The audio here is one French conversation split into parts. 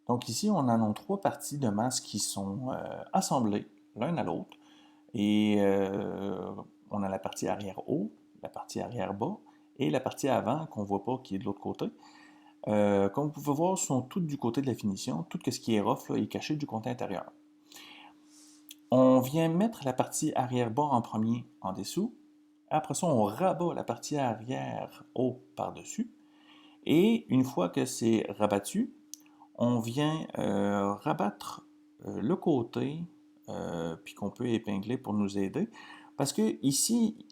Donc ici, on en a trois parties de masque qui sont assemblées l'un à l'autre. Et on a la partie arrière haut, la partie arrière bas et la partie avant qu'on ne voit pas qui est de l'autre côté. Comme vous pouvez voir, sont toutes du côté de la finition. Tout ce qui est rough là, est caché du côté intérieur. On vient mettre la partie arrière bas en premier en dessous. Après ça, on rabat la partie arrière haut par-dessus. Et une fois que c'est rabattu, on vient rabattre le côté, puis qu'on peut épingler pour nous aider. Parce que ici,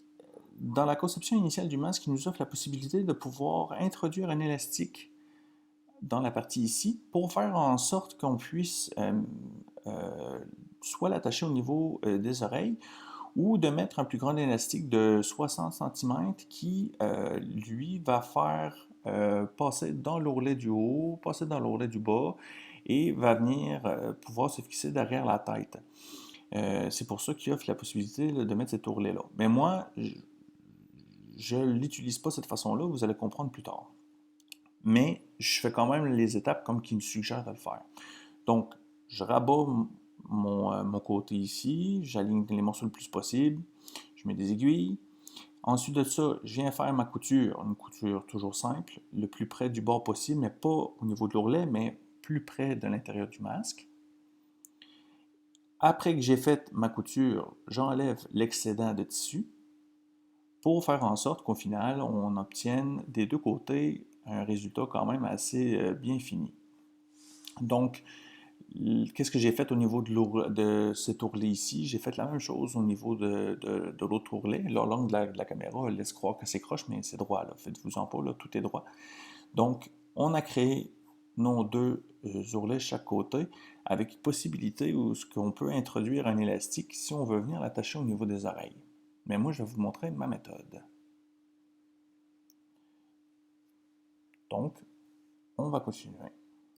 dans la conception initiale du masque, il nous offre la possibilité de pouvoir introduire un élastique dans la partie ici pour faire en sorte qu'on puisse euh, soit l'attacher au niveau des oreilles ou de mettre un plus grand élastique de 60 cm qui, lui, va faire passer dans l'ourlet du haut, passer dans l'ourlet du bas et va venir pouvoir se fixer derrière la tête. C'est pour ça qu'il offre la possibilité de mettre cet ourlet-là. Mais moi, je ne l'utilise pas de cette façon-là, vous allez comprendre plus tard. Mais je fais quand même les étapes comme qu'il me suggère de le faire. Donc, je rabats mon côté ici, j'aligne les morceaux le plus possible, je mets des aiguilles. Ensuite de ça, je viens faire ma couture, une couture toujours simple, le plus près du bord possible, mais pas au niveau de l'ourlet, mais plus près de l'intérieur du masque. Après que j'ai fait ma couture, j'enlève l'excédent de tissu pour faire en sorte qu'au final, on obtienne des deux côtés un résultat quand même assez bien fini. Donc, qu'est-ce que j'ai fait au niveau de cet ourlet ici? J'ai fait la même chose au niveau de l'autre ourlet. L'angle de la caméra laisse croire que c'est croche, mais c'est droit, là. Faites-vous-en pas, là, tout est droit. Donc, on a créé nos deux ourlets chaque côté avec possibilité où ce qu'on peut introduire un élastique si on veut venir l'attacher au niveau des oreilles. Mais moi, je vais vous montrer ma méthode. Donc, on va continuer.